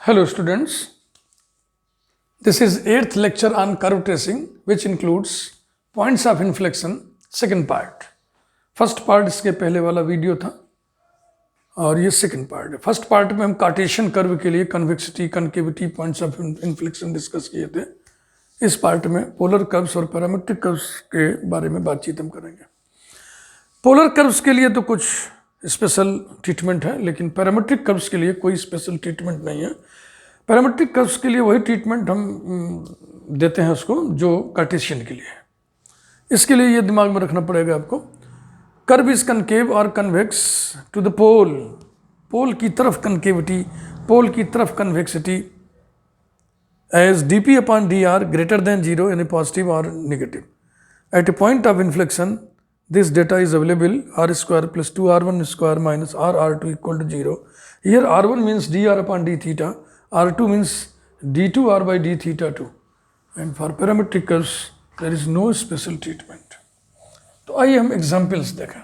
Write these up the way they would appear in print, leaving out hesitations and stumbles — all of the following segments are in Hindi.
Hello students, this is 8th lecture on curve tracing which includes points of inflection second part. First part इसके पहले वाला वीडियो था और ये सेकंड पार्ट है. फर्स्ट पार्ट में हम कार्टेशियन कर्व के लिए convexity, concavity, points of inflection discuss किए थे. इस पार्ट में पोलर कर्व्स और पैरामेट्रिक कर्व्स के बारे में बातचीत हम करेंगे. पोलर कर्व्स के लिए तो कुछ स्पेशल ट्रीटमेंट है, लेकिन पैरामेट्रिक कर्व्स के लिए कोई स्पेशल ट्रीटमेंट नहीं है. पैरामेट्रिक कर्व्स के लिए वही ट्रीटमेंट हम देते हैं उसको जो कार्टेशियन के लिए है. इसके लिए ये दिमाग में रखना पड़ेगा आपको. कर्व इज कनकेव और convex to the pole. Pole की तरफ कनकेविटी, पोल की तरफ convexity as dp upon dr greater than 0 यानी पॉजिटिव और negative. At a point of inflection this data is available r square plus 2r1 square minus r2 equal to 0. Here r1 means dr upon d theta, r2 means d2r by d theta 2. And for parametric curves there is no special treatment. तो आइए हम examples देखें.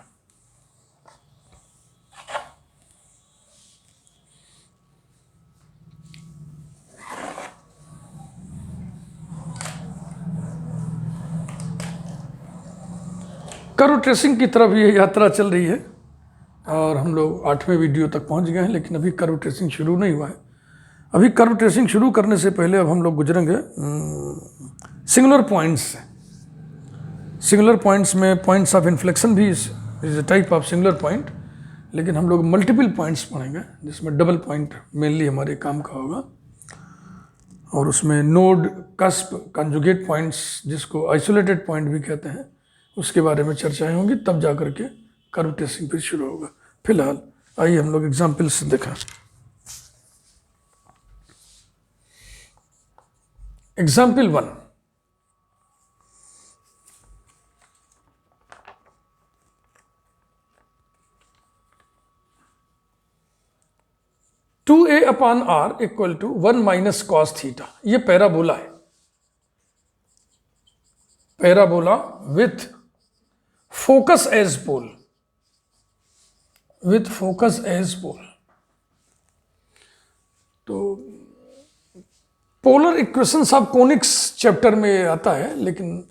कर्व ट्रेसिंग की तरफ ये यात्रा चल रही है और हम लोग 8वें वीडियो तक पहुंच गए हैं, लेकिन अभी कर्व ट्रेसिंग शुरू नहीं हुआ है. अभी कर्व ट्रेसिंग शुरू करने से पहले अब हम लोग गुजरेंगे सिंगुलर पॉइंट्स से. सिंगुलर पॉइंट्स में पॉइंट्स ऑफ इन्फ्लेक्शन भी is a type of singular point, लेकिन हम लोग मल्टीपल पॉइंट्स पढ़ेंगे जिसमें डबल पॉइंट मेनली हमारे काम का होगा. और उसमें नोड, कस्प, कंजुगेट पॉइंट्स जिसको आइसोलेटेड पॉइंट भी कहते हैं उसके बारे में चर्चाएं होंगी. तब जा करके कर्व ट्रेसिंग फिर शुरू होगा. फिलहाल आइए हम लोग एग्जाम्पल्स देखें. Example 1. Two a upon are equal to 1 minus cos theta. ये पैराबोला है. Parabola with focus as pole. With focus as pole. तो polar equations of conics chapter में आता है, लेकिन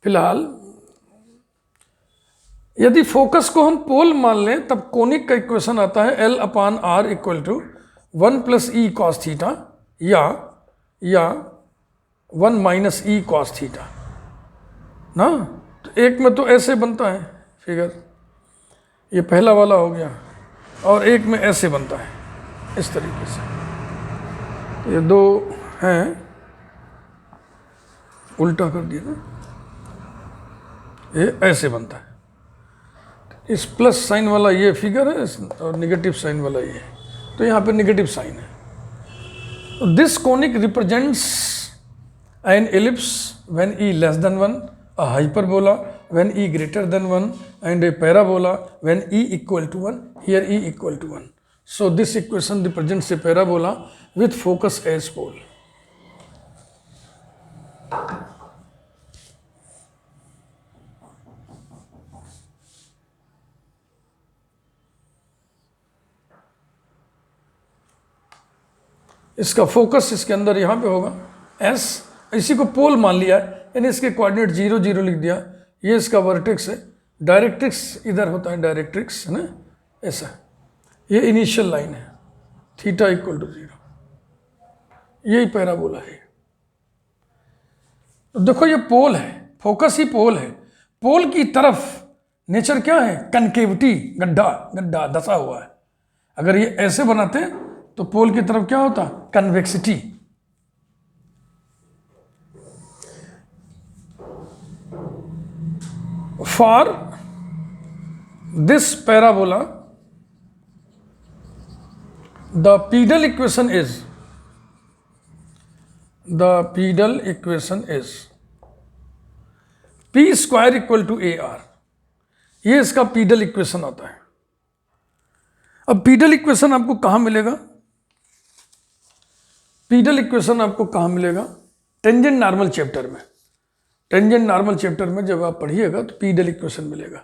फिलहाल यदि फोकस को हम पोल मान लें तब कोनिक का इक्वेशन आता है L upon are equal to 1 plus e cos theta या 1 माइनस ई कॉस थीटा ना. तो एक में तो ऐसे बनता है फिगर, ये पहला वाला हो गया, और एक में ऐसे बनता है इस तरीके से. तो ये दो हैं, उल्टा कर दिया ना, ये ऐसे बनता है. इस प्लस साइन वाला ये फिगर है और नेगेटिव साइन वाला ये, तो यहाँ पे नेगेटिव साइन है. This conic represents an ellipse when E less than 1, a hyperbola when e greater than 1, and a parabola when e equal to 1. Here e equal to 1. So this equation represents a parabola with focus as pole. इसका फोकस इसके अंदर यहाँ पे होगा S. इसी को पोल मान लिया है, यानी इसके कोऑर्डिनेट 0 0 लिख दिया. ये इसका वर्टेक्स है. डायरेक्ट्रिक्स इधर होता है, डायरेक्ट्रिक्स है ना, ऐसा. ये इनिशियल लाइन है, थीटा इक्वल टू 0. यही पैराबोला है. तो देखो ये पोल है, फोकस ही पोल है. पोल की तरफ नेचर क्या है? कनकेविटी, गड्ढा गड्ढा धसा हुआ है. अगर ये ऐसे बनाते तो पोल की तरफ क्या होता? Convexity. For this parabola, the pedal equation is p square equal to ar. ये इसका पीडल इक्वेशन आता है. अब पीडल इक्वेशन आपको कहाँ मिलेगा? पीडल इक्वेशन आपको कहाँ मिलेगा? टेंजेंट नॉर्मल चैप्टर में. टेंजेंट नॉर्मल चैप्टर में जब आप पढ़िएगा तो पीडल इक्वेशन मिलेगा.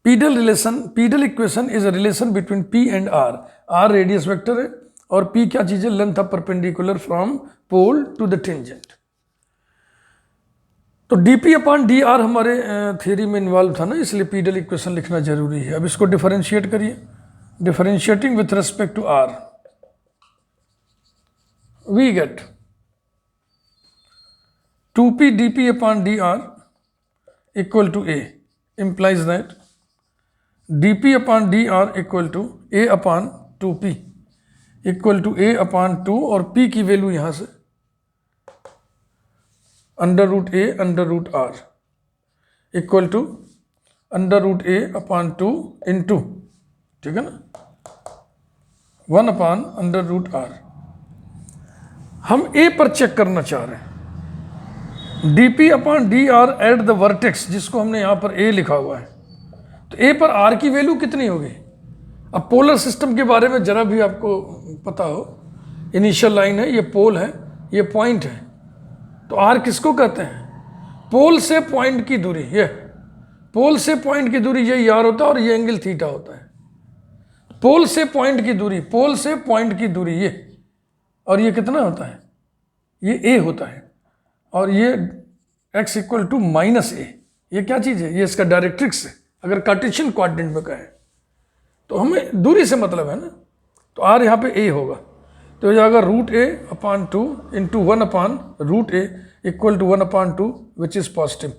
Pedal equation is a relation between P and R. R radius vector है और पी क्या चीज़ है, length of perpendicular from pole to the tangent. तो dp अपॉन डी आर हमारे थ्योरी में इन्वॉल्व था ना, इसलिए पीडल इक्वेशन लिखना जरूरी है। अब इसको डिफरेंशिएट करिए, differentiating with respect to r we get 2p dp upon dr equal to a, implies that dp upon dr equal to a upon 2p equal to a upon 2, और p की वैल्यू यहाँ से under root a under root r equal to under root a upon 2 into, ठीक है ना, 1 अपॉन अंडर रूट आर। हम ए पर चेक करना चाह रहे हैं, dp upon d are at the vertex, जिसको हमने यहाँ पर ए लिखा हुआ है, तो ए पर आर की वैल्यू कितनी होगी। अब पोलर सिस्टम के बारे में जरा भी आपको पता हो, इनिशियल लाइन है, ये पोल है, ये पॉइंट है, तो आर किसको कहते हैं, पोल से पॉइंट की दूरी, ये पोल से पॉइंट की दूरी ये आर होता है, और ये एंगल थीटा होता है। पोल से पॉइंट की दूरी, पोल से पॉइंट की दूरी ये, और ये कितना होता है, ये ए होता है, और ये x इक्वल टू माइनस ए, ये क्या चीज़ है, ये इसका डायरेक्ट्रिक्स है। अगर कार्टेशियन क्वाड्रेंट में कहें तो हमें दूरी से मतलब है ना, तो आर यहाँ पे ए होगा, तो हो जाएगा root a upon 2 into 1 upon root a equal to 1 upon 2 which is positive.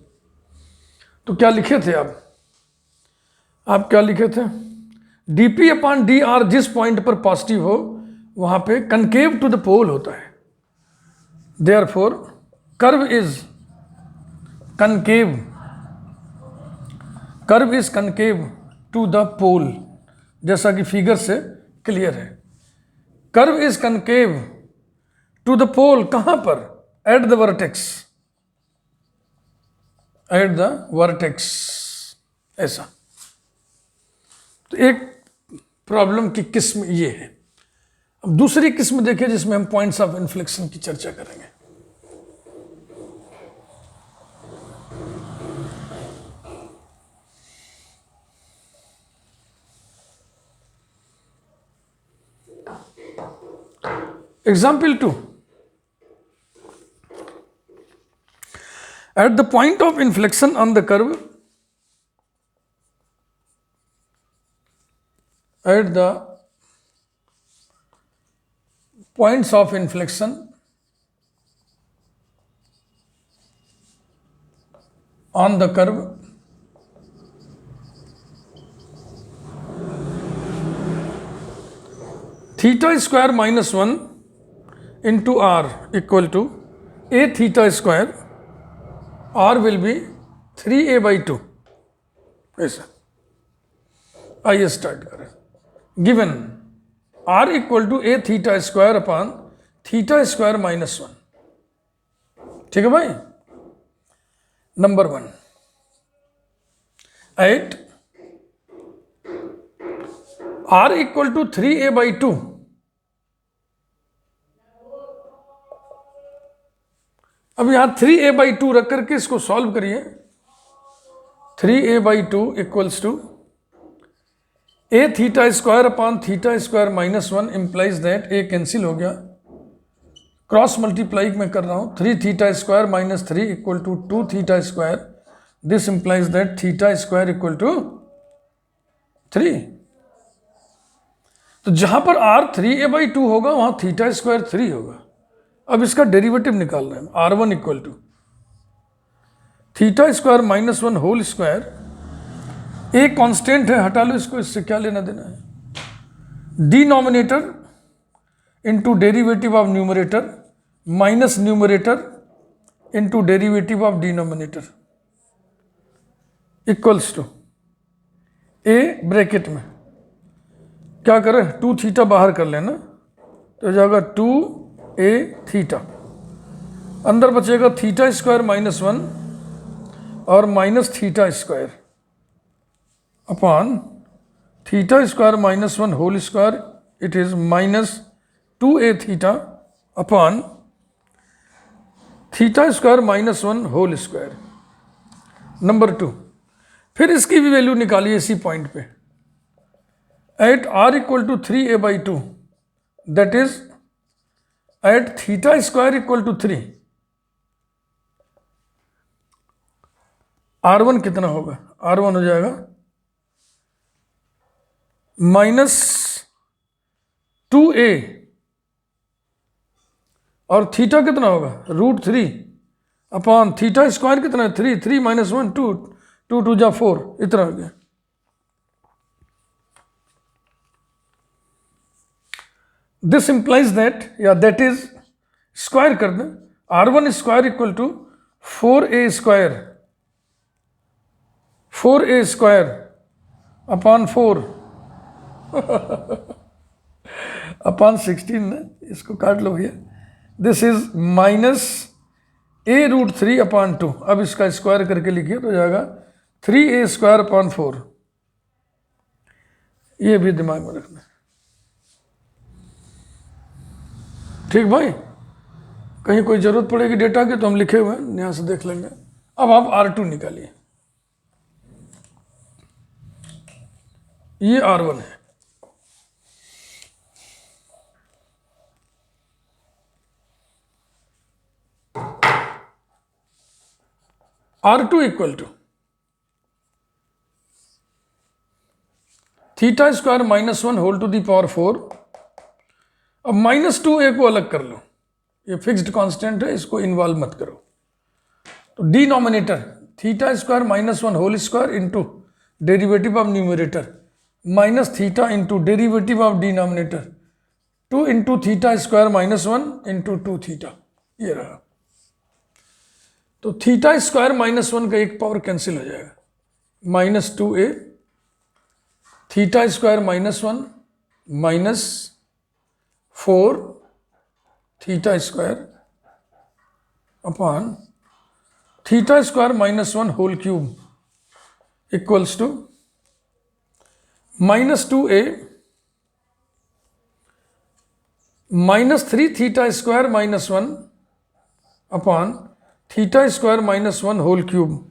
तो क्या लिखे थे आप क्या लिखे थे, dp अपॉन डी आर जिस पॉइंट पर पॉजिटिव हो वहाँ पे कनकेव टू द पोल होता है, therefore curve is concave, curve is concave to the pole, जैसा कि फिगर से क्लियर है। Curve is concave to the pole, कहां पर, at the vertex, at the vertex, ऐसा। तो एक प्रॉब्लम की किस्म ये है। अब दूसरी किस्म देखिए जिसमें हम पॉइंट्स ऑफ इन्फ्लेक्शन की चर्चा करेंगे। Example 2. At the point of inflection on the curve, at the points of inflection on the curve, theta square minus 1 into r equal to a theta square, r will be 3a by 2, ऐसा। आइए स्टार्ट करें। Given r equal to a theta square upon theta square minus 1, ठीक है भाई। Number 1, at r equal to 3a by 2, अब यहां 3a by 2 रख करके इसको सॉल्व करिए। 3a by 2 equals to a theta square upon theta square minus 1 implies that a cancel हो गया, क्रॉस मल्टीप्लाई में कर रहा हूं, 3 theta square minus 3 equal to 2 theta square, this implies that theta square equal to 3। तो जहां पर r 3a by 2 होगा वहां थीटा स्क्वायर 3 होगा। अब इसका डेरिवेटिव निकाल रहे हैं, r1 equal to theta square minus 1 whole square, a constant है, हटा लो इसको, इससे क्या लेना देना है। Denominator into derivative of numerator minus numerator into derivative of denominator equals to a bracket में क्या करें, 2 थीटा बाहर कर लेना, तो हो जाएगा 2a थीटा, अंदर बचेगा थीटा स्क्वायर माइनस 1 और minus theta square upon theta square minus 1 whole square, it is minus 2a theta upon theta square minus 1 whole square. Number 2, फिर इसकी भी वैल्यू निकालिए इसी पॉइंट पे, at r equal to 3a by 2, that is at theta square equal to 3, R1 कितना होगा? R1 हो जाएगा -2a, और थीटा कितना होगा? √3 अपॉन थीटा स्क्वायर कितना है? 3, 3 - 1 2, 2 2 जा 4, इतना हो गया। दिस इंप्लाइज दैट, या दैट इज, स्क्वायर कर दें, R1 square equal to 4a square, 4a square upon 4 upon 16 ना, इसको काट लो भैया। This is -a√3 upon 2। अब इसका स्क्वायर करके लिखिए तो जाएगा 3a स्क्वायर अपॉन 4। ये भी दिमाग में रखना, ठीक भाई? कहीं कोई जरूरत पड़ेगी डेटा की तो हम लिखे हुए हैं, यहाँ से देख लेंगे। अब आप R2 निकालिए, ये R1 है, R2 equal to theta square -1 whole to the power 4। अब -2a को अलग कर लो, ये फिक्स्ड कांस्टेंट है, इसको इन्वॉल्व मत करो। तो denominator theta square -1 whole square into derivative of numerator minus theta into derivative of denominator 2 into theta square -1 into 2 theta, ये रहा। तो थीटा स्क्वायर -1 का एक पावर कैंसिल हो जाएगा, -2a theta square -1 -4 theta square upon theta square -1 whole cube equals to -2a -3 theta square -1 upon theta square -1 whole cube.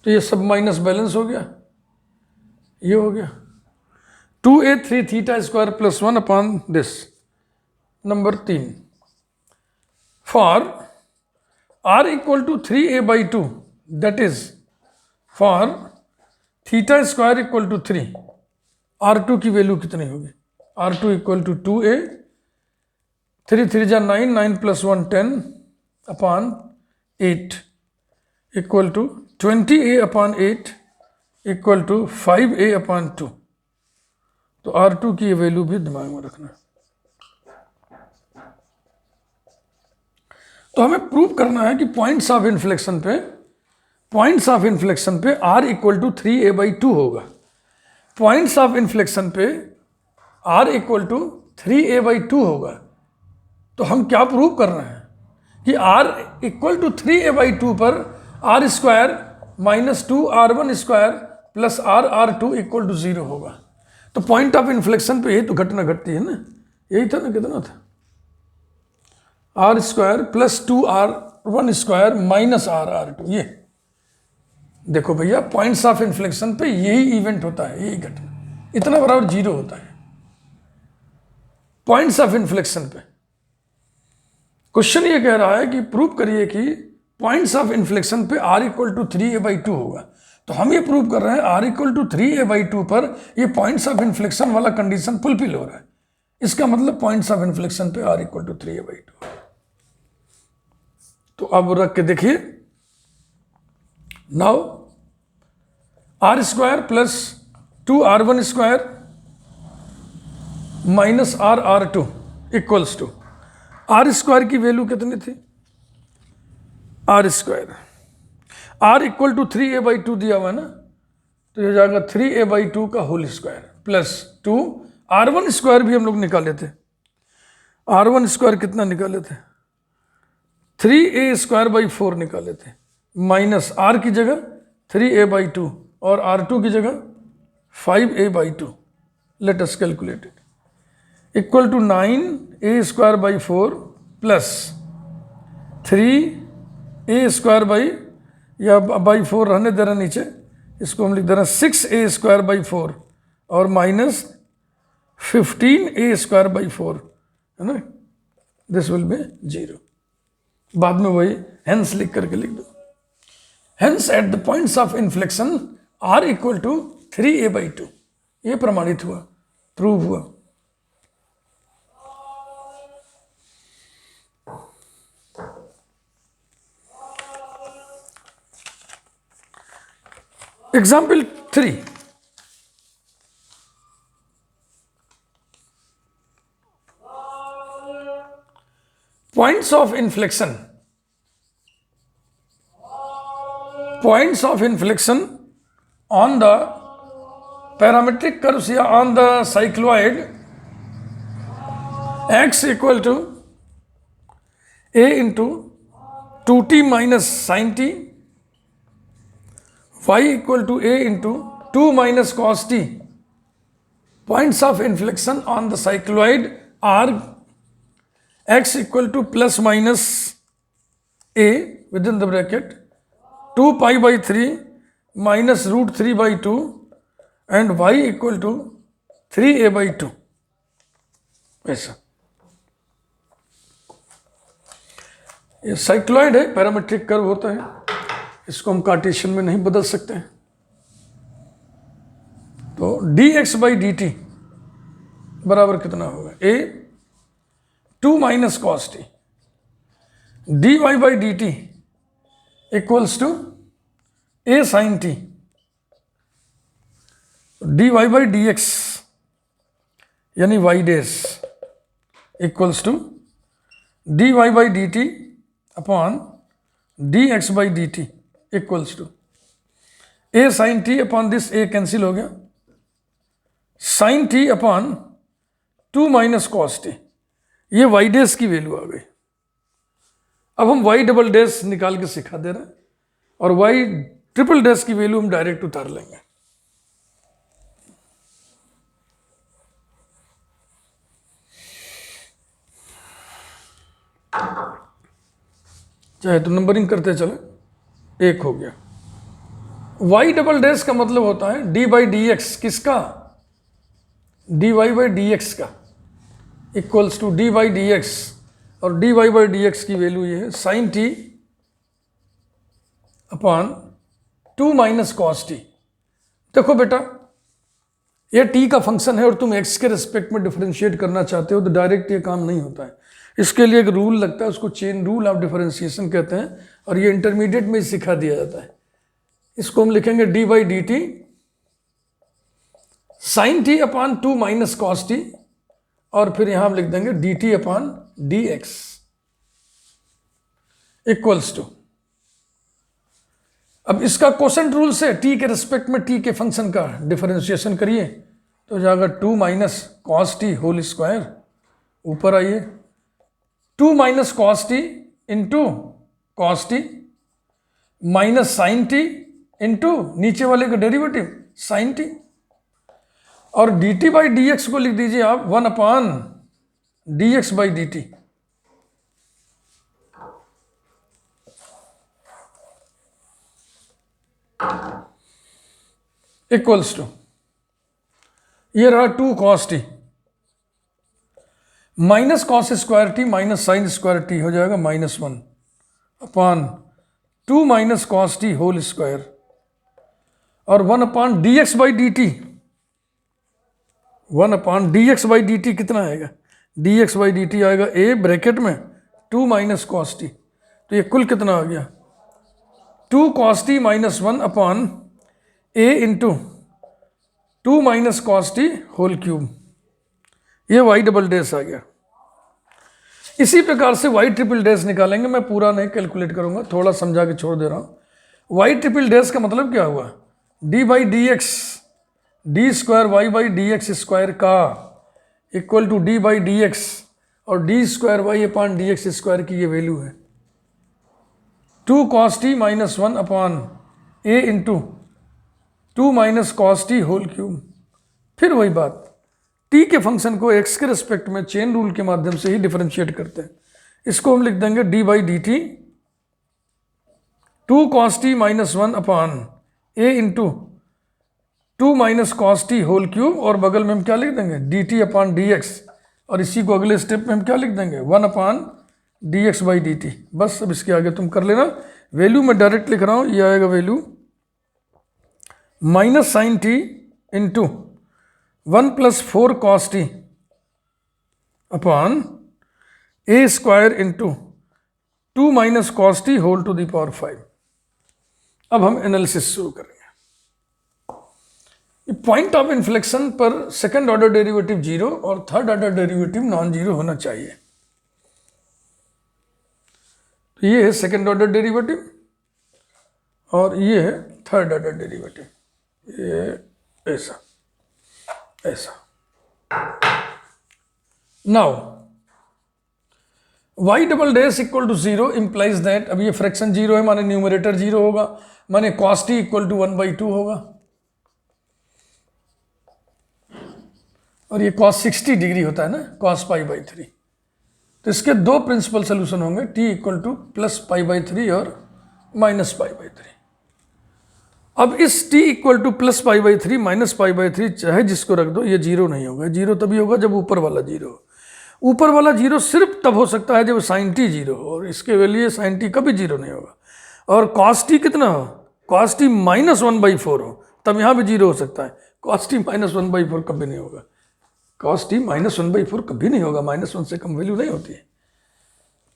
तो ये सब माइनस बैलेंस हो गया, ये हो गया 2a 3 theta square +1 upon this. Number 3, for r equal to 3a/2, that is for theta square equal to 3, R2 की वैल्यू कितनी होगी? R2 इक्वल टू 2a 3 3 जा 9, 9 + 1 10 upon 8 equal to 20a upon 8 equal to 5a upon 2। तो R2 की ये वैल्यू भी दिमाग में रखना। तो हमें प्रूव करना है कि पॉइंट्स ऑफ इन्फ्लेक्शन पे R इक्वल टू 3a/2 होगा। पॉइंट्स ऑफ इन्फ्लेक्शन पे R इक्वल टू 3a/2 होगा। तो हम क्या प्रूव कर रहे हैं कि R इक्वल टू 3a/2 पर R square -2 R1 square plus R2 equal to 0 होगा। तो पॉइंट ऑफ इन्फ्लेक्शन पे यही तो घटना घटती है ना, यही था ना, कितना था? R square plus 2 R1 square minus R2। ये देखो भैया, पॉइंट्स ऑफ इन्फ्लेक्शन पे यही इवेंट होता है, यही घटना, इतना बराबर 0 होता है पॉइंट्स ऑफ इन्फ्लेक्शन पे। क्वेश्चन ये कह रहा है कि प्रूव करिए कि पॉइंट्स ऑफ इन्फ्लेक्शन पे R इक्वल टू 3a/2 होगा। तो हम ये प्रूव कर रहे हैं R इक्वल टू 3a/2 पर ये पॉइंट्स ऑफ इन्फ्लेक्शन वाला कंडीशन फुलफिल हो रहा है। इसका मतलब पॉइंट्स ऑफ इन्फ्लेक्शन पे R इक्वल टू 3a/2। तो अब रख के देखिए, now R square plus 2 R1 square minus R2 equals to R square की वैल्यू कितनी थी? R square R equal to 3a/2 दिया हुआ है ना, तो ये जाएगा 3a/2 का whole square plus 2 R1 square भी हम लोग निकाले थे। R1 स्क्वायर कितना निकाले थे? 3a स्क्वायर 4 निकाले थे, माइनस R की जगह 3a/2 और R2 की जगह 5a/2। Let us calculate it. Equal to 9a square 4 plus 3a square या 4 रहने दे रहा नीचे, इसको हम लिख दे रहे हैं 6a² और माइनस 15a² है ना, दिस विल बी 0। बाद में वही हेंस लिख करके लिख दो। Hence at the points of inflection r equal to 3a/2, ये प्रमाणित हुआ, प्रूव हुआ। Example 3. Points of inflection. Points of inflection on the parametric curves या on the cycloid x equal to a into 2t minus sin t, y equal to a into 2 minus cos t. Points of inflection on the cycloid are x equal to plus minus a within the bracket 2 pi by 3 minus root 3 by 2 and y equal to 3a/2, ऐसा। ये साइक्लॉइड है, पैरामेट्रिक कर्व होता है, इसको हम कार्टेशियन में नहीं बदल सकते हैं। तो dx/dt बराबर कितना होगा, a 2 minus cos t, dy/dt equals to a sin t, dy/dx यानी y dash equals to dy/dt अपॉन dx/dt equals to a sin t upon this a cancel हो गया, sin t upon 2 minus cos t, ये y dash की वैल्यू आ गई। अब हम y डबल डैश निकाल के सिखा दे रहे हैं और y ट्रिपल डैश की वैल्यू हम डायरेक्ट उतार लेंगे। चाहे तो नंबरिंग करते चले, एक हो गया। y डबल डैश का मतलब होता है d/dx, किसका, dy/dx का, इक्वल्स टू d/dx, और dy/dx की वैल्यू ये है sin t upon 2 minus cos t। देखो बेटा, ये t का फंक्शन है और तुम x के रिस्पेक्ट में डिफरेंशिएट करना चाहते हो तो डायरेक्ट ये काम नहीं होता है, इसके लिए एक रूल लगता है, उसको चेन रूल ऑफ डिफरेंशिएशन कहते हैं, और ये इंटरमीडिएट में सिखा दिया जाता है। इसको हम लिखेंगे d/dt sin t upon 2 minus cos t, और फिर यहां हम लिख देंगे dt अपॉन dx इक्वल्स टू, अब इसका कोसेंट रूल से t के रिस्पेक्ट में t के फंक्शन का डिफरेंशिएशन करिए तो जाएगा 2 minus cos t whole square, ऊपर आइए 2 minus cos t into cos t minus sin t into नीचे वाले का डेरिवेटिव sin t, और dt/dx को लिख दीजिए आप 1 अपॉन dx/dt इक्वल्स टू, ये रहा 2 cos t minus cos square t minus sin square t हो जाएगा -1 upon 2 minus cos t whole square, और 1 अपॉन dx/dt, 1 अपॉन dx/dt कितना आएगा, dx/dt आएगा a ब्रैकेट में 2 minus cos t, तो ये कुल कितना आ गया 2 cos t minus 1 upon a into 2 minus cos t whole cube, ये y डबल डैश आ गया। इसी प्रकार से y ट्रिपल डैश निकालेंगे, मैं पूरा नहीं कैलकुलेट करूंगा, थोड़ा समझा के छोड़ दे रहा हूं। y ट्रिपल डैश का मतलब क्या हुआ, d/dx d²y/dx² का इक्वल टू d/dx, और d²y अपॉन dx² की ये वैल्यू है 2 cos t minus 1 upon a into 2 minus cos t whole cube. फिर वही बात, t के फंक्शन को x के रिस्पेक्ट में चेन रूल के माध्यम से ही डिफरेंशिएट करते हैं। इसको हम लिख देंगे d/dt 2 cos t minus 1 upon a into 2 minus cos t whole cube, और बगल में हम क्या लिख देंगे, d t upon d x, और इसी को अगले स्टेप में हम क्या लिख देंगे, 1 upon d x by D T. बस अब इसके आगे तुम कर लेना। वैल्यू मैं डायरेक्ट लिख रहा हूँ, ये आएगा value minus sine t into 1 plus 4 cos t upon a square into 2 minus cos t whole to the power 5। अब हम एनालिसिस शुरू करेंगे। पॉइंट ऑफ इन्फ्लेक्शन पर सेकंड ऑर्डर डेरिवेटिव जीरो और third order derivative non zero होना चाहिए। तो ये है सेकंड ऑर्डर डेरिवेटिव और ये है थर्ड ऑर्डर डेरिवेटिव, ये ऐसा ऐसा। Now y double dash equal to zero implies that, अब ये फ्रैक्शन जीरो है माने न्यूमरेटर जीरो होगा, माने cos t इक्वल टू 1/2 होगा, और ये cos 60 डिग्री होता है ना, cos π/3। तो इसके दो प्रिंसिपल सोल्यूशन होंगे, t इक्वल टू प्लस π/3 और माइनस π/3। अब इस t equal to plus π/3 minus π/3 चाहे जिसको रख दो, ये जीरो नहीं होगा। जीरो तभी होगा जब ऊपर वाला जीरो हो। ऊपर वाला जीरो सिर्फ तब हो सकता है जब साइन टी जीरो हो, और इसके लिए साइन टी कभी जीरो नहीं होगा। और cos t कितना हो, cos t माइनस 1/4 हो, तब यहाँ भी जीरो हो सकता है। cos t माइनस 1/4 कभी नहीं होगा, cos t माइनस 1/4 कभी नहीं होगा, माइनस 1 से कम वैल्यू नहीं होती है।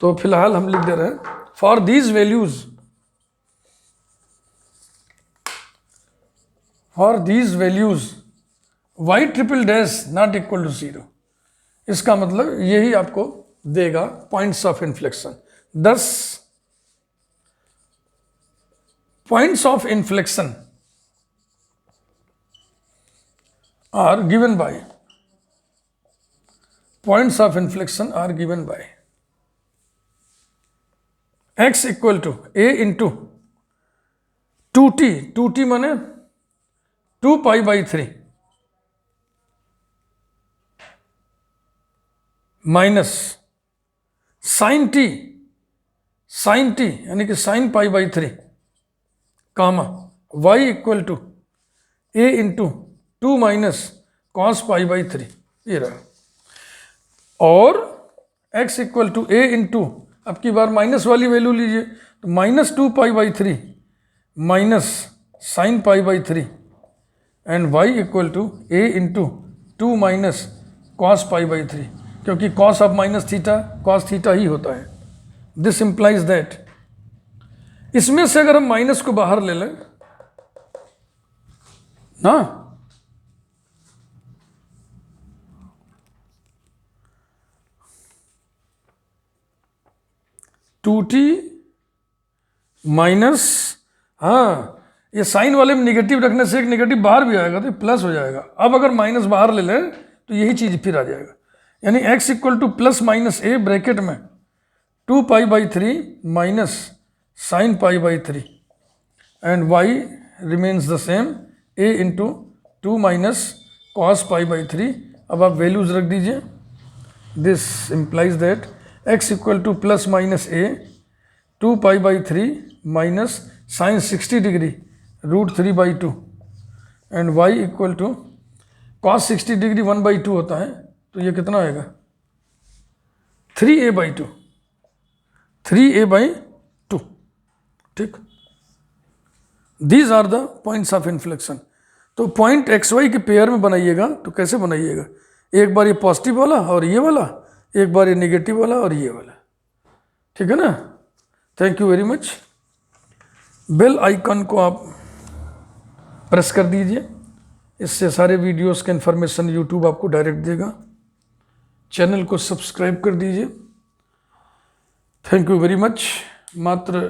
तो फिलहाल हम लिख दे रहे हैं for these values y triple dash not equal to zero. इसका मतलब यही आपको देगा points of inflection. 10 points of inflection are given by points of inflection are given by x equal to a into 2t, 2t माने 2 π/3 माइनस साइन टी यानी कि sine π/3 comma y equal to a into 2 minus cos π/3, ये रहा। और x equal to a into, अब की बार माइनस वाली वैल्यू लीजिए, तो minus 2 π/3 minus sine π/3 and y equal to a into 2 minus cos π/3, क्योंकि cos of minus theta cos theta ही होता है। दिस इंप्लाइज दैट, इसमें से अगर हम माइनस को बाहर ले लें ना, टू टी माइनस, हाँ ये साइन वाले में निगेटिव रखने से एक निगेटिव बाहर भी आएगा तो प्लस हो जाएगा। अब अगर माइनस बाहर ले लें तो यही चीज़ फिर आ जाएगा, यानी x equal to plus minus a bracket में 2 π/3 minus sine π/3 and y remains the same a into 2 minus cos π/3। अब आप वैल्यूज रख दीजिए। This implies that x equal to plus minus a 2 π/3 minus sine 60 degree √3/2 and y equal to cos 60 degree 1/2 होता है, तो ये कितना आएगा 3a/2, 3a/2। ठीक, these are the points of inflection. तो पॉइंट एक्स वाई के पेयर में बनाइएगा तो कैसे बनाइएगा, एक बार ये पॉजिटिव वाला और ये वाला, एक बार ये नेगेटिव वाला और ये वाला। ठीक है ना। Thank you very much. Bell icon को आप प्रेस कर दीजिए, इससे सारे वीडियोस का इन्फॉर्मेशन यूट्यूब आपको डायरेक्ट देगा। चैनल को सब्सक्राइब कर दीजिए। Thank you very much. मात्र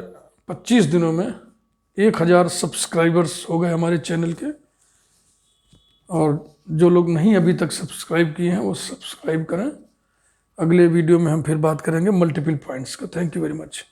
25 दिनों में 1000 सब्सक्राइबर्स हो गए हमारे चैनल के, और जो लोग नहीं अभी तक सब्सक्राइब किए हैं वो सब्सक्राइब करें। अगले वीडियो में हम फिर बात करेंगे मल्टीपल पॉइंट्स का। Thank you very much.